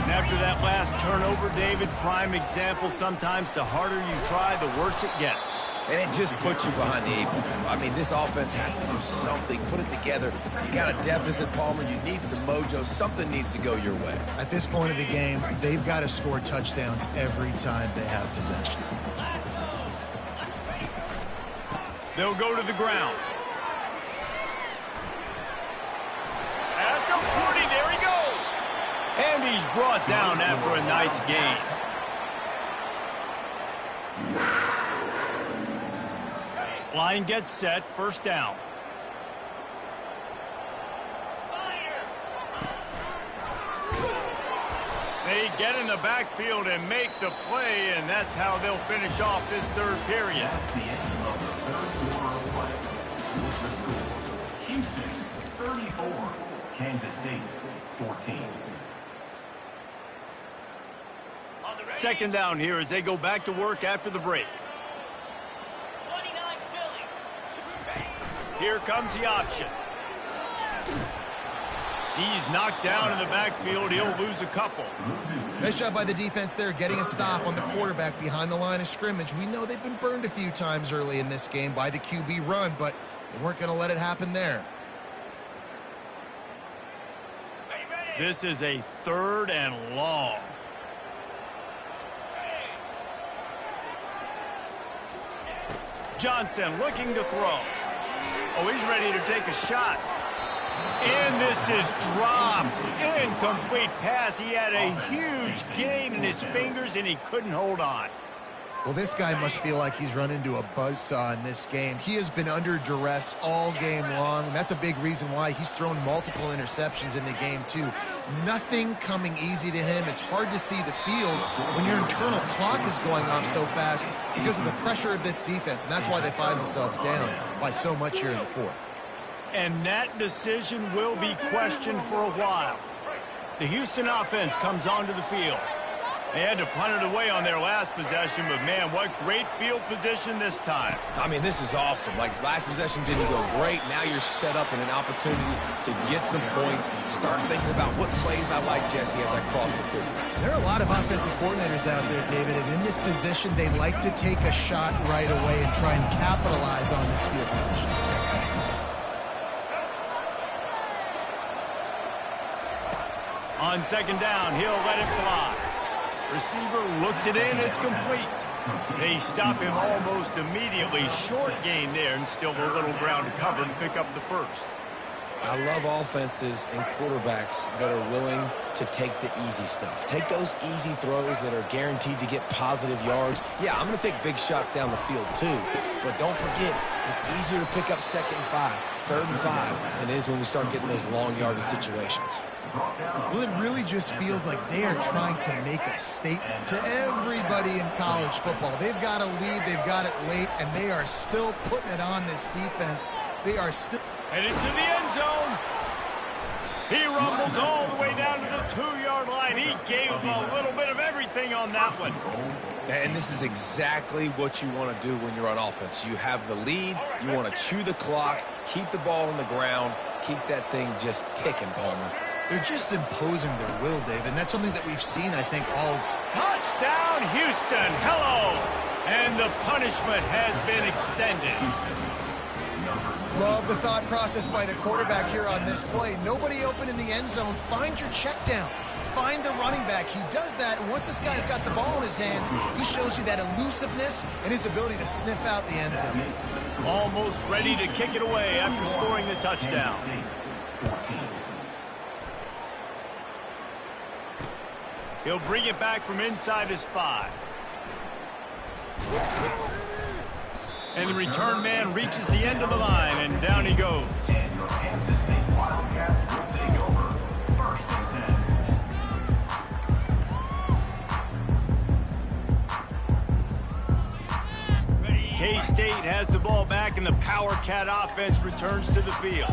And after that last turnover, David, prime example, sometimes the harder you try, the worse it gets. And it just puts you behind the 8 ball. I mean, this offense has to do something. Put it together. You got a deficit, Palmer. You need some mojo. Something needs to go your way. At this point of the game, they've got to score touchdowns every time they have possession. They'll go to the ground. At the 40, there he goes. And he's brought down after a nice gain. Line gets set, 1st down. They get in the backfield and make the play, and that's how they'll finish off this 3rd period. That's the end of the 3rd quarter of play. With the score, Houston 34, Kansas State 14. 2nd down here as they go back to work after the break. Here comes the option. He's knocked down in the backfield. He'll lose a couple. Nice job by the defense there, getting a stop on the quarterback behind the line of scrimmage. We know they've been burned a few times early in this game by the QB run, but they weren't going to let it happen there. This is a 3rd and long. Johnson looking to throw. Oh, he's ready to take a shot. And this is dropped. Incomplete pass. He had a huge gain in his fingers, and he couldn't hold on. Well, this guy must feel like he's run into a buzzsaw in this game. He has been under duress all game long, and that's a big reason why he's thrown multiple interceptions in the game, too. Nothing coming easy to him. It's hard to see the field when your internal clock is going off so fast because of the pressure of this defense, and that's why they find themselves down by so much here in the fourth. And that decision will be questioned for a while. The Houston offense comes onto the field. They had to punt it away on their last possession, but, man, what great field position this time. I mean, this is awesome. Like, last possession didn't go great. Now you're set up in an opportunity to get some points. Start thinking about what plays I like, Jesse, as I cross the field. There are a lot of offensive coordinators out there, David, and in this position, they like to take a shot right away and try and capitalize on this field position. On second down, he'll let it fly. Receiver looks it in, it's complete. They stop him almost immediately. Short gain there, and still a little ground to cover to pick up the first. I love offenses and quarterbacks that are willing to take the easy stuff. Take those easy throws that are guaranteed to get positive yards. Yeah, I'm going to take big shots down the field too, but don't forget, it's easier to pick up 2nd and 5, 3rd and 5 than it is when we start getting those long yardage situations. Well, it really just feels like they are trying to make a statement to everybody in college football. They've got a lead, they've got it late, and they are still putting it on this defense. They are still Headed to the end zone. He rumbles all the way down to the 2-yard line. He gave him a little bit of everything on that one. And this is exactly what you want to do when you're on offense. You have the lead, you want to chew the clock, keep the ball on the ground, keep that thing just ticking, Palmer. They're just imposing their will, Dave, and that's something that we've seen, I think, all... Touchdown, Houston. Hello. And the punishment has been extended. Love the thought process by the quarterback here on this play. Nobody open in the end zone. Find your check down. Find the running back. He does that, and once this guy's got the ball in his hands, he shows you that elusiveness and his ability to sniff out the end zone. Almost ready to kick it away after scoring the touchdown. He'll bring it back from inside his 5. And the return man reaches the end of the line, and down he goes. K-State has the ball back, and the Power Cat offense returns to the field.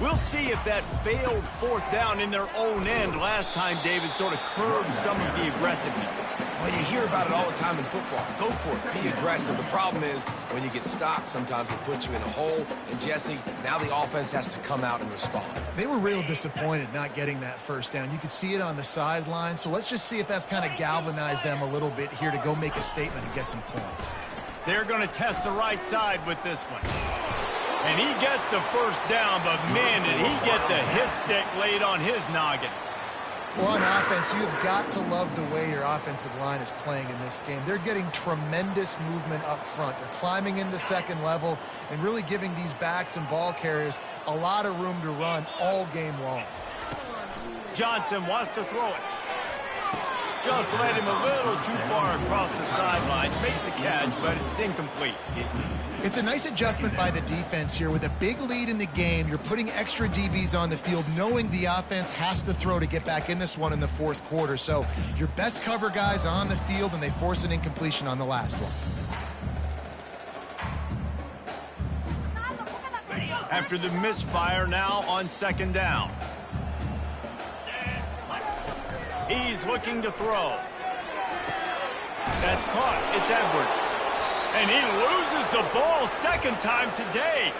We'll see if that failed 4th down in their own end last time, David, sort of curbed some of the aggressiveness. Well, you hear about it all the time in football. Go for it. Be aggressive. The problem is when you get stopped, sometimes it puts you in a hole. And, Jesse, now the offense has to come out and respond. They were real disappointed not getting that 1st down. You could see it on the sideline. So let's just see if that's kind of galvanized them a little bit here to go make a statement and get some points. They're going to test the right side with this one. And he gets the 1st down, but, man, did he get the hit stick laid on his noggin. Well, on offense, you've got to love the way your offensive line is playing in this game. They're getting tremendous movement up front. They're climbing into 2nd level and really giving these backs and ball carriers a lot of room to run all game long. Johnson wants to throw it. Just led him a little too far across the sidelines. Makes the catch, but it's incomplete. It's a nice adjustment by the defense here. With a big lead in the game, you're putting extra DBs on the field, knowing the offense has to throw to get back in this one in the 4th quarter. So your best cover guys on the field, and they force an incompletion on the last one. After the misfire, now on 2nd down. He's looking to throw. That's caught. It's Edwards. And he loses the ball 2nd time today.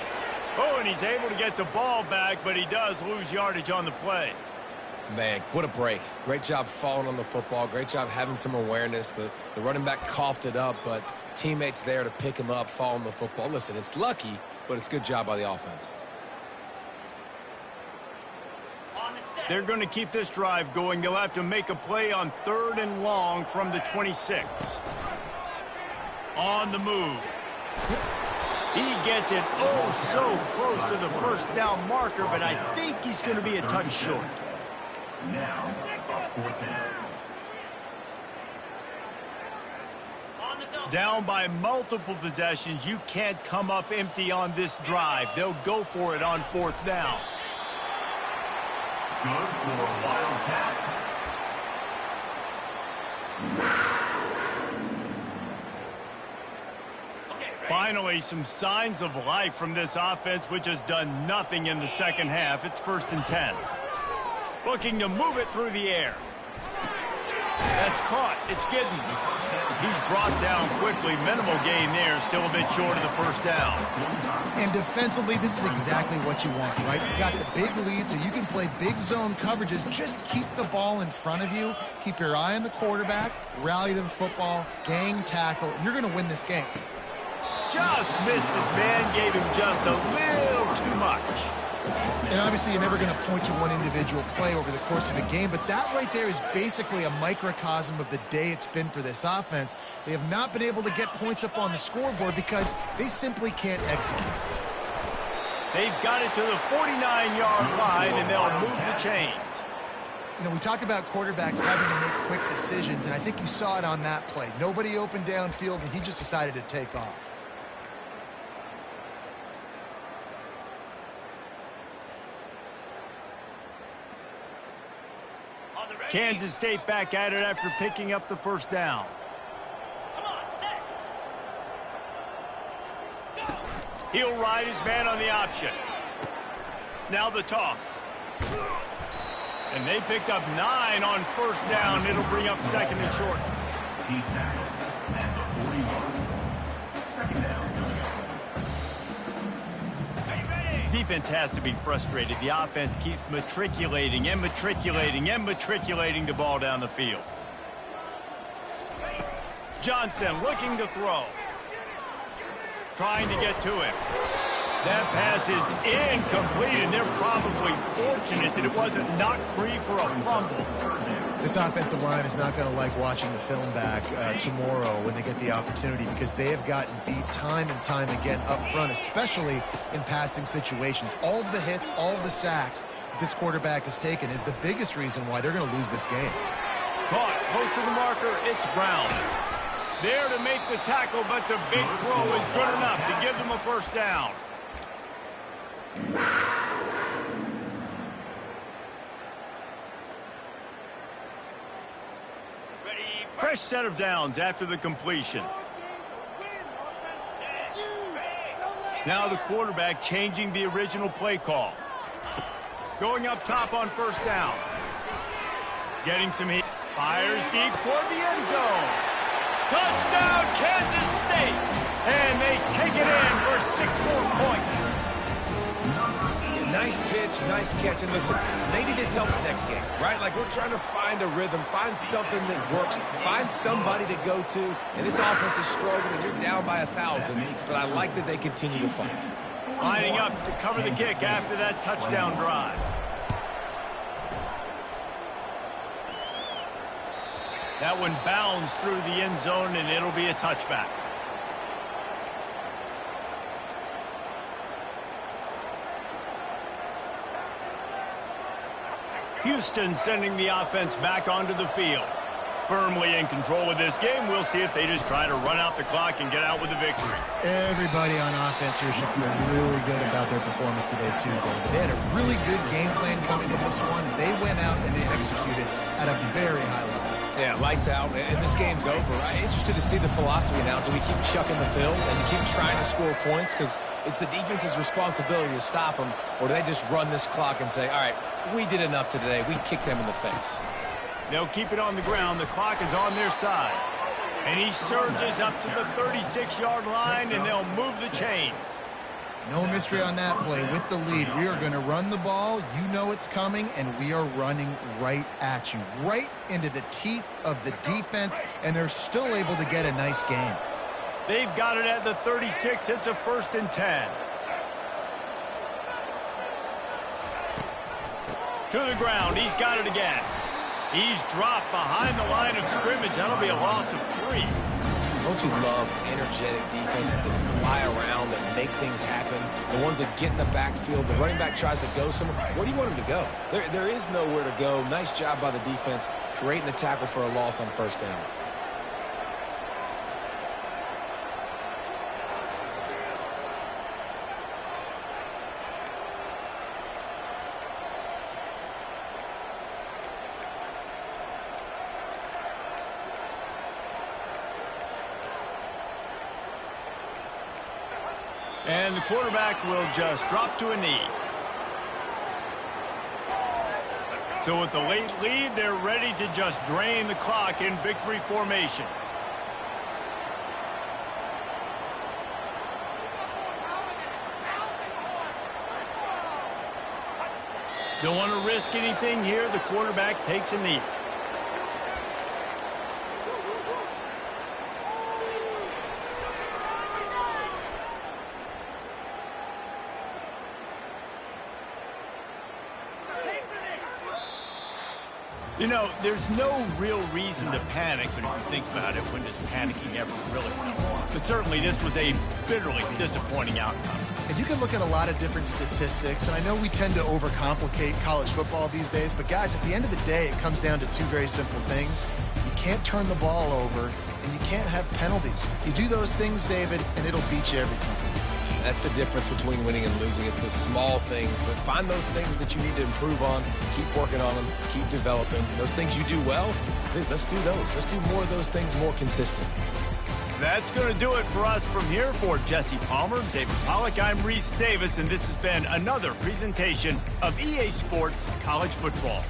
Oh, and he's able to get the ball back, but he does lose yardage on the play. Man, what a break. Great job falling on the football. Great job having some awareness. The running back coughed it up, but teammates there to pick him up, fall on the football. Listen, it's lucky, but it's a good job by the offense. They're going to keep this drive going. They'll have to make a play on 3rd and long from the 26. On the move. He gets it oh so close to the 1st down marker, but I think he's going to be a touch short. Now, 4th down. On the Down by multiple possessions, you can't come up empty on this drive. They'll go for it on 4th down. Good for Wildcat. Finally, some signs of life from this offense, which has done nothing in the second half. It's 1st and 10. Looking to move it through the air. That's caught. It's Giddens. He's brought down quickly. Minimal gain there. Still a bit short of the 1st down. And defensively, this is exactly what you want, right? You got the big lead, so you can play big zone coverages. Just keep the ball in front of you. Keep your eye on the quarterback. Rally to the football. Gang tackle. And you're going to win this game. Just missed his man. Gave him just a little too much. And obviously, you're never going to point to one individual play over the course of a game, but that right there is basically a microcosm of the day it's been for this offense. They have not been able to get points up on the scoreboard because they simply can't execute. They've got it to the 49-yard line, and they'll move the chains. You know, we talk about quarterbacks having to make quick decisions, and I think you saw it on that play. Nobody opened downfield, and he just decided to take off. Kansas State back at it after picking up the 1st down. He'll ride his man on the option. Now the toss. And they picked up 9 on 1st down. It'll bring up 2nd and short. He's tackled at the 41. 2nd down. Defense has to be frustrated. The offense keeps matriculating and matriculating and matriculating the ball down the field. Johnson looking to throw. Trying to get to him. That pass is incomplete, and they're probably fortunate that it wasn't knocked free for a fumble. This offensive line is not going to like watching the film back tomorrow when they get the opportunity because they have gotten beat time and time again up front, especially in passing situations. All of the hits, all of the sacks that this quarterback has taken is the biggest reason why they're going to lose this game. Caught close to the marker. It's Brown. There to make the tackle, but the big throw is good enough to give them a 1st down. Fresh set of downs after the completion. Now the quarterback changing the original play call. Going up top on 1st down. Getting some heat. Fires deep toward the end zone. Touchdown, Kansas State. And they take it in for 6 more points. Nice pitch, nice catch. And listen, maybe this helps next game, right? Like we're trying to find a rhythm, find something that works, find somebody to go to. And this offense is struggling. You're down by 1,000, but I like that they continue to fight. Lining up to cover the kick after that touchdown drive. That one bounds through the end zone, and it'll be a touchback. Houston sending the offense back onto the field. Firmly in control of this game. We'll see if they just try to run out the clock and get out with the victory. Everybody on offense here should feel really good about their performance today, too, David. They had a really good game plan coming into this one. They went out and they executed at a very high level. Yeah, lights out, and this game's over. I'm interested to see the philosophy now. Do we keep chucking the pill and keep trying to score points? Because it's the defense's responsibility to stop them, or do they just run this clock and say, all right, we did enough today. We kicked them in the face. They'll keep it on the ground. The clock is on their side. And he surges up to the 36-yard line, and they'll move the chains. No mystery on that play. With the lead, we are going to run the ball. You know it's coming, and we are running right at you, right into the teeth of the defense, and they're still able to get a nice game. They've got it at the 36. It's a 1st and 10. To the ground. He's got it again. He's dropped behind the line of scrimmage. That'll be a loss of 3. Don't you love energetic defenses that fly around, that make things happen? The ones that get in the backfield, the running back tries to go somewhere. Where do you want him to go? There is nowhere to go. Nice job by the defense, creating the tackle for a loss on 1st down. And the quarterback will just drop to a knee. So with the late lead, they're ready to just drain the clock in victory formation. Don't want to risk anything here. The quarterback takes a knee. You know, there's no real reason to panic, but if you think about it, when does panicking ever really come? But certainly this was a bitterly disappointing outcome. And you can look at a lot of different statistics, and I know we tend to overcomplicate college football these days, but guys, at the end of the day, it comes down to two very simple things. You can't turn the ball over, and you can't have penalties. You do those things, David, and it'll beat you every time. That's the difference between winning and losing. It's the small things, but find those things that you need to improve on, keep working on them, keep developing. Those things you do well, let's do those. Let's do more of those things more consistent. That's going to do it for us from here. For Jesse Palmer, David Pollack, I'm Reese Davis, and this has been another presentation of EA Sports College Football.